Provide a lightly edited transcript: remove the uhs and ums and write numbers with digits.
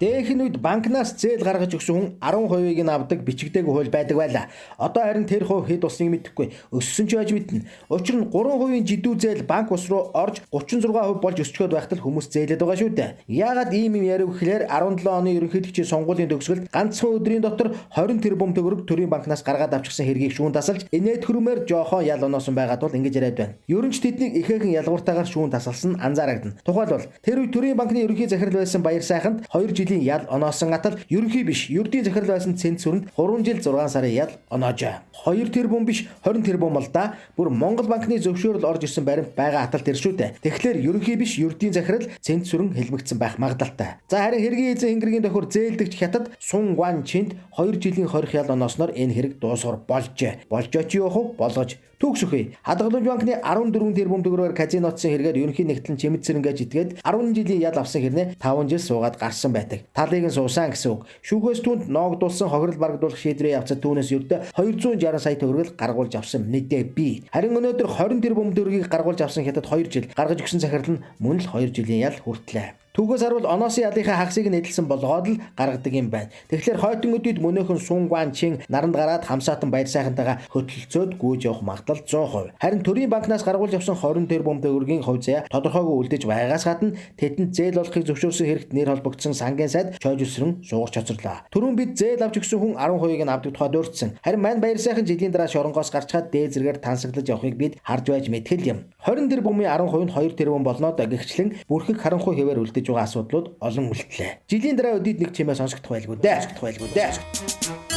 Дээхэн үед банкнаас зээл гаргаж өгсөн хүн 10%-ийг нь авдаг бичигдээгүй хууль байдаг байлаа. Одоо харин тэр хувь хэд болсныг мэдэхгүй. Өссөн ч байж мэднэ. Учир нь 3% жидүү зээл банк ус руу орж 36% болж өсчөөд байхад л хүмүүс зээлээд байгаа шүү дээ. Яагаад ийм юм ярив гэхээр 17 оны ерөнхийлөгчийн сонгуулийн төгсгөлд ганцхан өдрийн дотор 20 тэрбум төгрөг төрийн банкнаас гаргаад авчихсан хэргийг шүүн тасалж инээд хөрмээр жоохоо ял оноосон байгаа тул ингэж яриад байна. Ерөн ч тэднийг ихээхэн ялгууртаагаар шүүн тасалсан анзаарагдана. Тухайлбал тэр үе төрийн банкны ерөнхий захирал байсан Баяр сайханд 2 жилийн ял оноосон атал ерөнхий биш ердийн захирал байсан Цэнцүрэнд 3 жил 6 сарын ял оноожээ. 2 тэрбум биш 20 тэрбум л да. Бүр Монгол банкны зөвшөөрөл орж ирсэн баримт байгаа атал тэр шүү дээ. Тэгэхээр ерөнхий биш ердийн захирал Цэнцүрэн хэлмэгдсэн байх магадлалтай. За харин хэргийн эзэн хингэргийн тохиор зээлдэгч хятад Сун Гуан Чинд 2 жилийн хорих ял оноосноор энэ хэрэг дуусгар болжээ. Болжоо ч юу хөө болгож төгсөхөе. Хадгаламж банкны 14 тэрбум төгрөгөөр казинотсон хэрэгээр ерөнхий нэгтлэн чимэд сэрэнгээ житгээд 10 жилийн ял авсан хэрнээ 5 жил суугаад гарсан байдаг. Талыг нь суусан гэсэн үг. Шүүхээс түүнд ноогдуулсан хохирол барагдуулах шийдвэрээ авцад түүнээс ердөө 260 сая төгрөг гаргуулж авсан мэдээ бий. Харин өнөөдөр 20 тэрбум төгрөгийг гаргуулж авсан хятад 2 жил, гаргаж өгсөн захирал нь мөн л 2 жилийн ял хүртлээ. Түүгээс харвал оноосын ялынхаа хагасыг нэдэлсэн болгоод л гаргадаг юм байна. Тэгэхээр хойтон өдөрт мөнөөхөн Сун Гуан Чин наранд гараад хамсаатан Баяр сайхантайгаа хөтөлцөөд гүйж явах магадлал 100%. Харин төрийн банкнаас гаргуулж авсан 20 тэрбум төгрөгийн хувь заяа тодорхойгүй үлдэж байгаагаас гадна тэдэнд зээл олохыг зөвшөөрсөн хэрэгт нэр холбогдсон сангийн сайд чойж өсрөн суугарч хоцорлоо. Түрүүн бид зээл авч өгсөн хүн 10%-ийг нь авдаг тухайд өөрчсөн. Харин маань Баяр сайхан жилийн дараа шоронгоос гарчгаад дээд зэрэгээр тансаглаж явахыг бид харж байж мэдхэл юм. 20 тэрбумын 10% нь 2 тэрбум болно да гихчлэн бүрхэг харанхуй хэвээр үлдэж байгаа асуудлууд олон үлдлээ. Жилийн дараа өдөрт нэг чимээ сонсогдох байлгүй дээ.